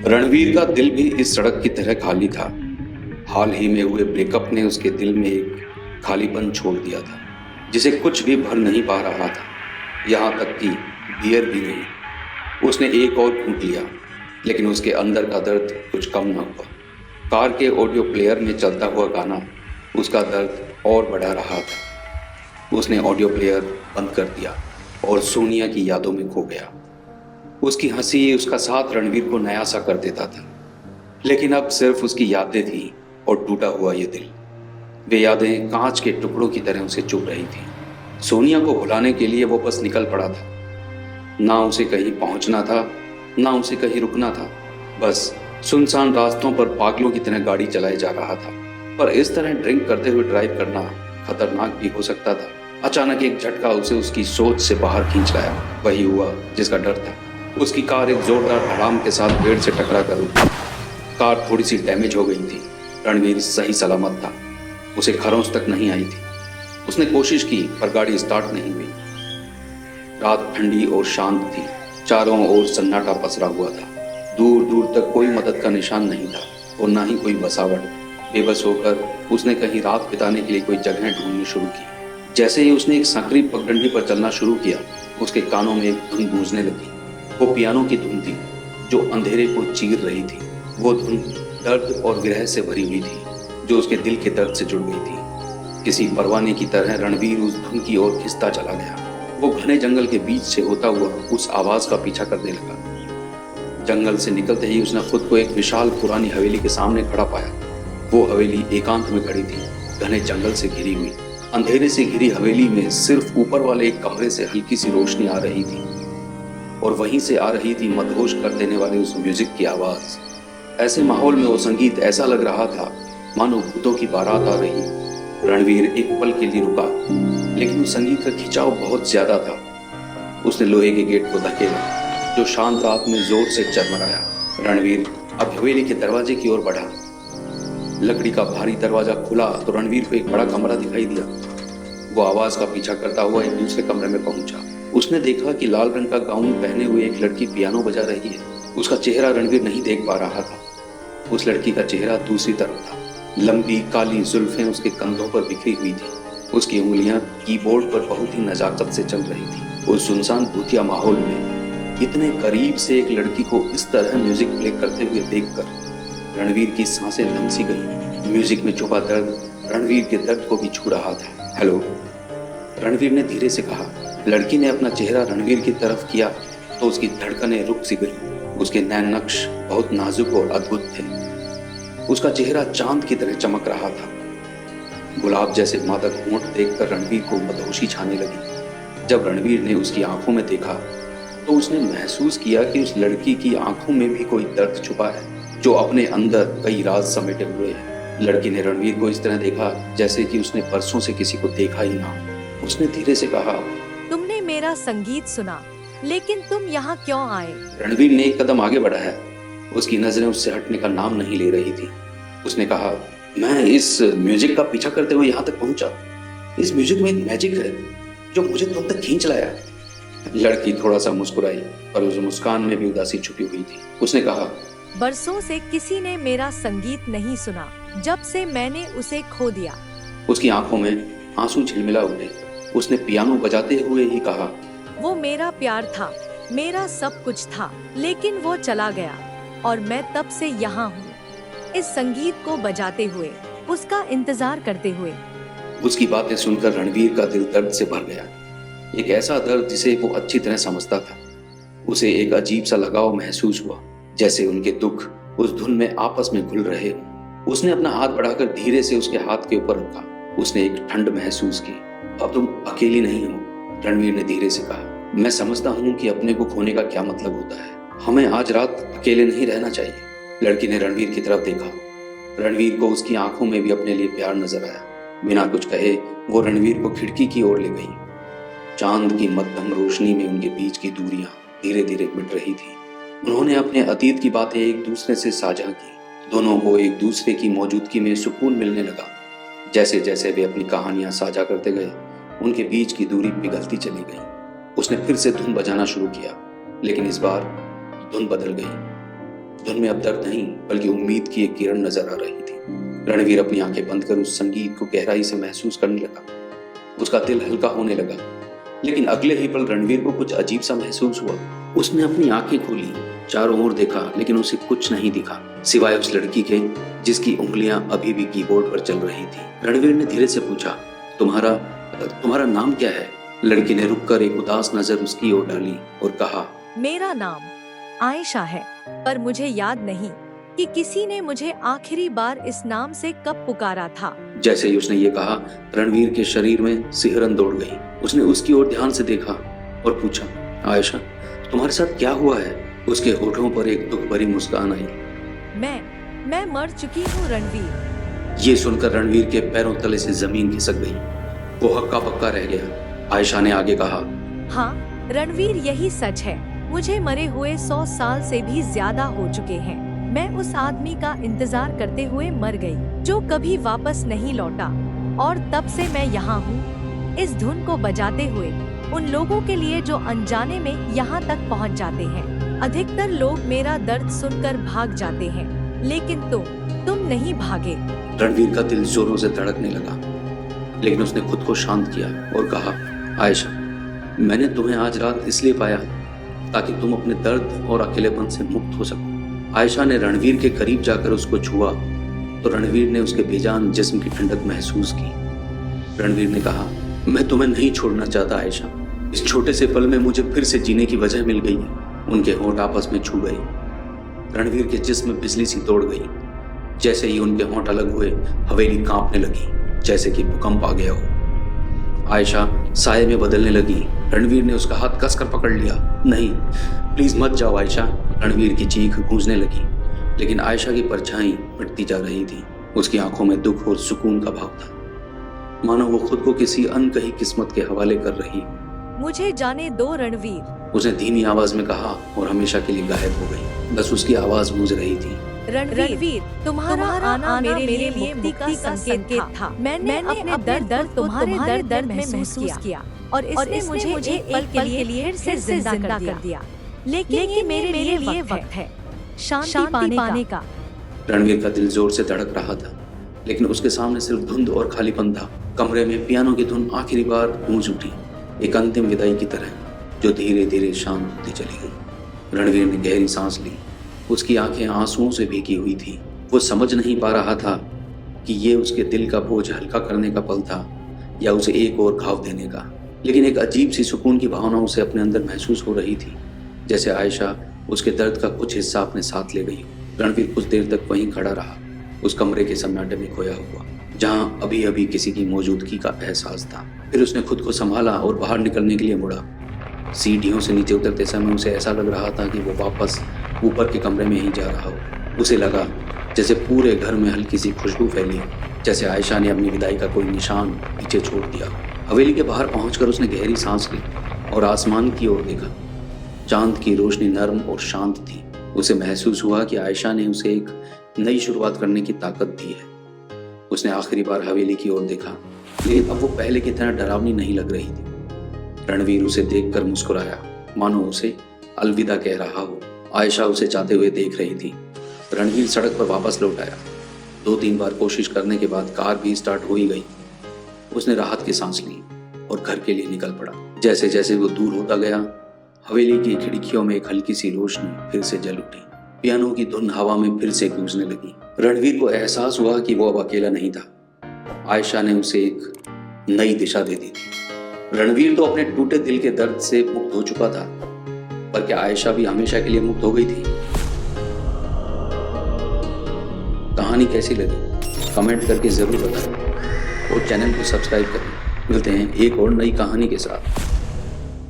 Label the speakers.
Speaker 1: रणवीर का दिल भी इस सड़क की तरह खाली था। हाल ही में हुए ब्रेकअप ने उसके दिल में एक खालीपन छोड़ दिया था, जिसे कुछ भी भर नहीं पा रहा था, यहाँ तक कि बियर भी नहीं। उसने एक और घूंट लिया, लेकिन उसके अंदर का दर्द कुछ कम न हुआ। कार के ऑडियो प्लेयर में चलता हुआ गाना उसका दर्द और बढ़ा रहा था। उसने ऑडियो प्लेयर बंद कर दिया और सोनिया की यादों में खो गया। उसकी हंसी, उसका साथ रणवीर को नया सा कर देता था, लेकिन अब सिर्फ उसकी यादें थी और टूटा हुआ ये दिल। वे यादें कांच के टुकड़ों की तरह उसे चुभ रही थी। सोनिया को भुलाने के लिए वो बस निकल पड़ा था। ना उसे कहीं पहुंचना था, ना उसे कहीं रुकना था। बस सुनसान रास्तों पर पागलों की तरह गाड़ी चलाए जा रहा था। पर इस तरह ड्रिंक करते हुए ड्राइव करना खतरनाक भी हो सकता था। अचानक एक झटका उसे उसकी सोच से बाहर खींच लाया। वही हुआ जिसका डर था। उसकी कार एक जोरदार धड़ाम के साथ पेड़ से टकरा कर उठी। कार थोड़ी सी डैमेज हो गई थी। रणवीर सही सलामत था। उसे खरोंच तक नहीं आई थी। उसने कोशिश की पर गाड़ी स्टार्ट नहीं हुई। रात ठंडी और शांत थी। चारों ओर सन्नाटा पसरा हुआ था। दूर दूर तक कोई मदद का निशान नहीं था और ना ही कोई बसावट। बेबस होकर उसने कहीं रात बिताने के लिए कोई जगह ढूंढनी शुरू की। जैसे ही उसने एक संकरी पगडंडी पर चलना शुरू किया, उसके कानों में एक धुन गूंजने लगी। वो पियानो की धुन थी जो अंधेरे को चीर रही थी। वो धुन दर्द और विरह से भरी हुई थी, जो उसके दिल के दर्द से जुड़ गई थी। किसी परवाने की तरह रणवीर उस धुन की ओर खिंचता चला गया। वो घने जंगल के बीच से होता हुआ उस आवाज का पीछा करने लगा। जंगल से निकलते ही उसने खुद को एक विशाल पुरानी हवेली के सामने खड़ा पाया। वो हवेली एकांत में खड़ी थी, घने जंगल से घिरी हुई। अंधेरे से घिरी हवेली में सिर्फ ऊपर वाले एक कमरे से हल्की सी रोशनी आ रही थी, और वहीं से आ रही थी मदहोश कर देने वाले उस म्यूजिक की आवाज। ऐसे माहौल में वो संगीत ऐसा लग रहा था मानो भूतों की बारात आ रही। रणवीर एक पल के लिए रुका, लेकिन उस संगीत का खिंचाव बहुत ज्यादा था। उसने लोहे के गेट को धकेला, जो शांत रात में जोर से चरमराया। रणवीर अब हवेली के दरवाजे की ओर बढ़ा। लकड़ी का भारी दरवाजा खुला तो रणवीर को एक बड़ा कमरा दिखाई दिया। वो आवाज का पीछा करता हुआ एक दूसरे कमरे में पहुंचा। उसने देखा कि लाल रंग का गाउन पहने हुए एक लड़की पियानो बजा रही है। उसका चेहरा रणवीर नहीं देख पा रहा था। उस लड़की का चेहरा दूसरी तरफ था। लंबी काली जुल्फें उसके कंधों पर बिखरी हुई थी। उसकी उंगलियां कीबोर्ड पर बहुत ही नजाकत से चल रही थी। उस सुनसान भूतिया माहौल में इतने करीब से एक लड़की को इस तरह म्यूजिक प्ले करते हुए देखकर रणवीर की सांसें थम सी गई। म्यूजिक में छुपा दर्द रणवीर के दर्द को भी छू रहा था। हेलो, रणवीर ने धीरे से कहा। लड़की ने अपना चेहरा रणवीर की तरफ किया तो उसकी धड़कनें रुक सी गई। उसके नैन नक्श बहुत नाजुक और अद्भुत थे। उसका चेहरा चांद की तरह चमक रहा था। गुलाब जैसे मादक होंठ देखकर रणवीर को मदहोशी छाने लगी। जब रणवीर ने उसकी आंखों में देखा तो उसने महसूस किया कि उस लड़की की आंखों में भी कोई दर्द छुपा है, जो अपने अंदर कई राज समेटे हुए है। लड़की ने रणवीर को इस तरह देखा जैसे कि उसने परसों से किसी को देखा ही ना। उसने धीरे से कहा,
Speaker 2: तुमने मेरा संगीत सुना, लेकिन तुम यहाँ क्यों आए?
Speaker 1: रणवीर ने एक कदम आगे बढ़ाया। उसकी नजरें उससे हटने का नाम नहीं ले रही थी। उसने कहा, मैं इस म्यूजिक का पीछा करते हुए यहाँ तक पहुंचा। इस म्यूजिक में एक मैजिक है जो मुझे तुम तक खींच लाया। लड़की थोड़ा सा मुस्कुराई, पर उस मुस्कान में भी उदासी छुपी हुई थी। उसने कहा,
Speaker 2: बरसों से किसी ने मेरा संगीत नहीं सुना, जब से मैंने उसे खो दिया।
Speaker 1: उसकी आंखों में आंसू झिलमिला उठे। उसने पियानो बजाते हुए ही कहा,
Speaker 2: वो मेरा प्यार था, मेरा सब कुछ था, लेकिन वो चला गया और मैं तब से यहाँ हूँ, इस संगीत को बजाते हुए, उसका इंतजार करते हुए।
Speaker 1: उसकी बातें सुनकर रणवीर का दिल दर्द से भर गया। एक ऐसा दर्द जिसे वो अच्छी तरह समझता था। उसे एक अजीब सा लगाव महसूस हुआ, जैसे उनके दुख उस धुन में आपस में घुल रहे हों। उसने अपना हाथ बढ़ाकर धीरे से उसके हाथ के ऊपर रखा। उसने एक ठंड महसूस की। अब तुम अकेली नहीं हो, रणवीर ने धीरे से कहा। मैं समझता हूँ कि अपने को खोने का क्या मतलब होता है। हमें आज रात अकेले नहीं रहना चाहिए। लड़की ने रणवीर की तरफ देखा। रणवीर को उसकी आंखों में भी अपने लिए प्यार नजर आया। बिना कुछ कहे वो रणवीर को खिड़की की ओर ले गई। चांद की मध्यम रोशनी में उनके बीच की दूरियां धीरे धीरे मिट रही थी। उन्होंने अपने अतीत की बातें एक दूसरे से साझा की। दोनों को एक दूसरे की मौजूदगी में सुकून मिलने लगा। जैसे जैसे वे अपनी कहानियां साझा करते गए, उनके बीच की दूरी पिघलती चली गई। उसने फिर से धुन बजाना शुरू किया, लेकिन इस बार धुन बदल गई। धुन में अब दर्द नहीं बल्कि उम्मीद की एक किरण नजर आ रही थी। रणवीर अपनी आंखें बंद कर उस संगीत को गहराई से महसूस करने लगा। उसका दिल हल्का होने लगा, लेकिन अगले ही पल रणवीर को कुछ अजीब सा महसूस हुआ। उसने अपनी आंखें खोली, चारों ओर देखा, लेकिन उसे कुछ नहीं दिखा सिवाय उस लड़की के जिसकी उंगलियां अभी भी कीबोर्ड पर चल रही थी। रणवीर ने धीरे से पूछा, तुम्हारा नाम क्या है? लड़की ने रुककर एक उदास नजर उसकी ओर डाली और कहा,
Speaker 2: मेरा नाम आयशा है, पर मुझे याद नहीं कि किसी ने मुझे आखिरी बार इस नाम से कब पुकारा था।
Speaker 1: जैसे ही उसने ये कहा, रणवीर के शरीर में सिहरन दौड़ गई। उसने उसकी ओर ध्यान से देखा और पूछा, आयशा, तुम्हारे साथ क्या हुआ है? उसके होठों पर एक दुख भरी मुस्कान आई।
Speaker 2: मैं मर चुकी हूँ रणवीर।
Speaker 1: ये सुनकर रणवीर के पैरों तले से जमीन खिसक गई। वो हक्का बक्का रह गया। आयशा ने आगे कहा,
Speaker 2: हाँ रणवीर, यही सच है। मुझे मरे हुए 100 साल से भी ज्यादा हो चुके हैं। मैं उस आदमी का इंतजार करते हुए मर गई जो कभी वापस नहीं लौटा, और तब से मैं यहाँ हूँ इस धुन को बजाते हुए उन लोगों के लिए जो अनजाने में यहाँ तक पहुँच जाते हैं। अधिकतर लोग मेरा दर्द सुनकर भाग जाते हैं, लेकिन तुम नहीं भागे।
Speaker 1: रणवीर का दिल जोरों से धड़कने लगा, लेकिन उसने खुद को शांत किया और कहा, आयशा, मैंने तुम्हें आज रात इसलिए पाया ताकि तुम अपने दर्द और अकेलेपन से मुक्त हो सको। आयशा ने रणवीर के करीब जाकर उसको छुआ तो रणवीर ने उसके बेजान जिस्म की ठंडक महसूस की। रणवीर ने कहा, मैं तुम्हें नहीं छोड़ना चाहता आयशा। इस छोटे से पल में मुझे फिर से जीने की वजह मिल गई है। उनके होंठ आपस में छू गए। रणवीर के जिस्म में बिजली सी दौड़ गई। जैसे ही उनके होंठ अलग हुए, हवेली कांपने लगी, जैसे कि भूकंप आ गया हो। आयशा साये में बदलने लगी। रणवीर ने उसका हाथ कसकर पकड़ लिया। नहीं, प्लीज मत जाओ आयशा। रणवीर की चीख गूंजने लगी, लेकिन आयशा की परछाई बढ़ती जा रही थी। उसकी आंखों में दुख और सुकून का भाव था, मानो वो खुद को किसी अनकही किस्मत के हवाले कर रही।
Speaker 2: मुझे जाने दो रणवीर,
Speaker 1: उसने धीमी आवाज में कहा और हमेशा के लिए गायब हो गई। बस उसकी आवाज गूंज रही थी।
Speaker 2: रणवीर, तुम्हारा आना मेरे लिए मुक्ति का संकेत था। मैंने अपने दर्द तुम्हारे दर्द में महसूस किया और इसने मुझे एक पल के लिए फिर से जिंदा कर दिया। लेकिन ये मेरे लिए वक्त है शांति पाने का।
Speaker 1: रणवीर का दिल जोर से धड़क रहा था, लेकिन उसके सामने सिर्फ धुंध और खालीपन था। कमरे में पियानो की धुन आखिरी बार गूंज उठी, एक अंतिम विदाई की तरह जो धीरे धीरे शांत होती चली गई। रणवीर ने गहरी सांस ली। उसकी आंखें आंसुओं से भीगी हुई थी। वो समझ नहीं पा रहा था कि ये उसके दिल का बोझ हल्का करने का पल था या उसे एक और घाव देने का, लेकिन एक अजीब सी सुकून की भावना उसे अपने अंदर महसूस हो रही थी, जैसे आयशा उसके दर्द का कुछ हिस्सा अपने साथ ले गई। रणवीर कुछ देर तक वहीं खड़ा रहा, उस कमरे के सन्नाटे में खोया हुआ, जहां अभी अभी किसी की मौजूदगी का एहसास था। फिर उसने खुद को संभाला और बाहर निकलने के लिए मुड़ा। सीढ़ियों से नीचे उतरते समय उसे ऐसा लग रहा था कि वो वापस ऊपर के कमरे में ही जा रहा हो। उसे लगा जैसे पूरे घर में हल्की सी खुशबू फैली हो, जैसे आयशा ने अपनी विदाई का कोई निशान पीछे छोड़ दिया। हवेली के बाहर पहुंचकर उसने गहरी सांस ली और आसमान की ओर देखा। चांद की रोशनी नर्म और शांत थी। उसे महसूस हुआ कि आयशा ने उसे एक नई शुरुआत करने की ताकत दी है। उसने आखिरी बार हवेली की ओर देखा, लेकिन अब वो पहले की तरह डरावनी नहीं लग रही थी। रणवीर उसे देखकर मुस्कुराया, मानो उसे अलविदा कह रहा हो। आयशा उसे जाते हुए देख रही थी। रणवीर सड़क पर वापस लौट आया। 2-3 बार कोशिश करने के बाद कार भी स्टार्ट हो ही गई। उसने राहत की सांस ली और घर के लिए निकल पड़ा। जैसे जैसे वो दूर होता गया, हवेली की खिड़कियों में एक हल्की सी रोशनी फिर से जल उठी। पियानो की धुन हवा में फिर से गूंजने लगी। रणवीर को एहसास हुआ कि वो अब अकेला नहीं था। आयशा ने उसे एक नई दिशा दे दी थी। रणवीर तो अपने टूटे दिल के दर्द से मुक्त हो चुका था, पर क्या आयशा भी हमेशा के लिए मुक्त हो गई थी? कहानी कैसी लगी कमेंट करके जरूर बताएं और चैनल को सब्सक्राइब करें। मिलते हैं एक और नई कहानी के साथ।